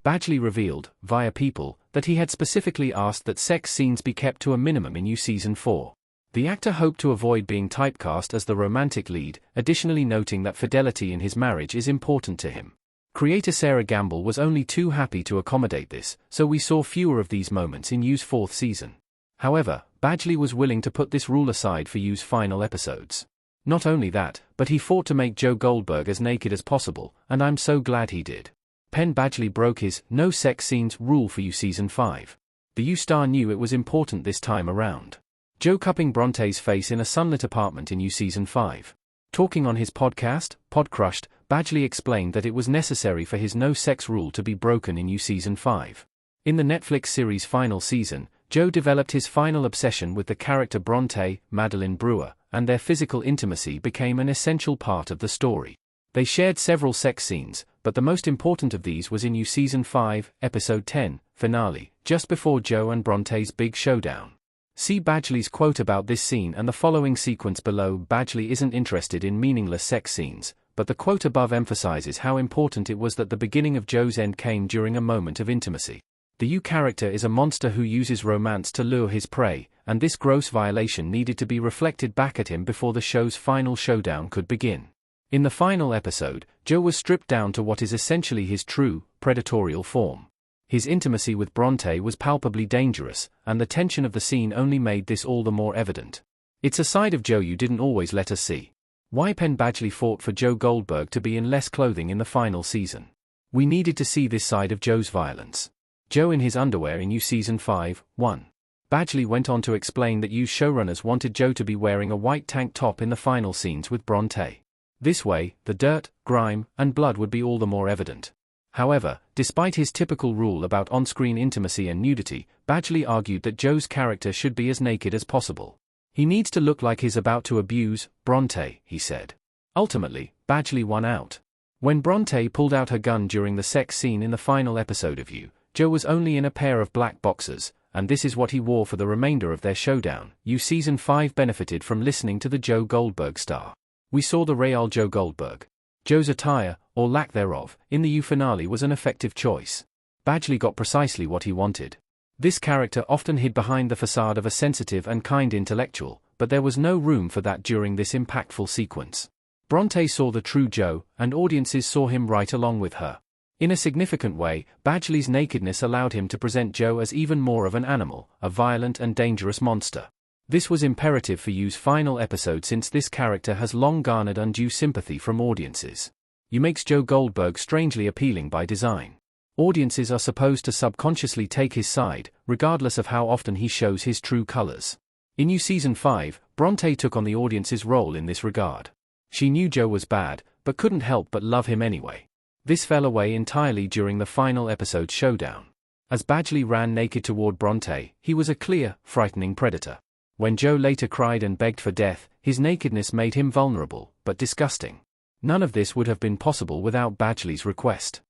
Badgley revealed, via People, that he had specifically asked that sex scenes be kept to a minimum in Season 4. The actor hoped to avoid being typecast as the romantic lead, additionally noting that fidelity in his marriage is important to him. Creator Sarah Gamble was only too happy to accommodate this, so we saw fewer of these moments in U's 4th season. However, Badgley was willing to put this rule aside for U's final episodes. Not only that, but he fought to make Joe Goldberg as naked as possible, and I'm so glad he did. Penn Badgley broke his no sex scenes rule for Season 5. The U star knew it was important this time around. Joe cupping Bronte's face in a sunlit apartment in Season 5. Talking on his podcast, Podcrushed, Badgley explained that it was necessary for his no sex rule to be broken in Season 5. In the Netflix series' final season, Joe developed his final obsession with the character Bronte, Madeline Brewer, and their physical intimacy became an essential part of the story. They shared several sex scenes, but the most important of these was in Season 5, Episode 10, Finale, just before Joe and Bronte's big showdown. See Badgley's quote about this scene and the following sequence below. Badgley isn't interested in meaningless sex scenes, but the quote above emphasizes how important it was that the beginning of Joe's end came during a moment of intimacy. The U character is a monster who uses romance to lure his prey, and this gross violation needed to be reflected back at him before the show's final showdown could begin. In the final episode, Joe was stripped down to what is essentially his true, predatorial form. His intimacy with Bronte was palpably dangerous, and the tension of the scene only made this all the more evident. It's a side of Joe you didn't always let us see. Why Penn Badgley fought for Joe Goldberg to be in less clothing in the final season. We needed to see this side of Joe's violence. Joe in his underwear in Season 5, 1. Badgley went on to explain that U's showrunners wanted Joe to be wearing a white tank top in the final scenes with Bronte. This way, the dirt, grime, and blood would be all the more evident. However, despite his typical rule about on-screen intimacy and nudity, Badgley argued that Joe's character should be as naked as possible. He needs to look like he's about to abuse Bronte, he said. Ultimately, Badgley won out. When Bronte pulled out her gun during the sex scene in the final episode of U, Joe was only in a pair of black boxers, and this is what he wore for the remainder of their showdown. Season 5 benefited from listening to the Joe Goldberg star. We saw the real Joe Goldberg. Joe's attire, or lack thereof, in the U finale was an effective choice. Badgley got precisely what he wanted. This character often hid behind the facade of a sensitive and kind intellectual, but there was no room for that during this impactful sequence. Bronte saw the true Joe, and audiences saw him right along with her. In a significant way, Badgley's nakedness allowed him to present Joe as even more of an animal, a violent and dangerous monster. This was imperative for U's final episode since this character has long garnered undue sympathy from audiences. U makes Joe Goldberg strangely appealing by design. Audiences are supposed to subconsciously take his side, regardless of how often he shows his true colors. In U Season 5, Bronte took on the audience's role in this regard. She knew Joe was bad, but couldn't help but love him anyway. This fell away entirely during the final episode's showdown. As Badgley ran naked toward Bronte, he was a clear, frightening predator. When Joe later cried and begged for death, his nakedness made him vulnerable, but disgusting. None of this would have been possible without Badgley's request.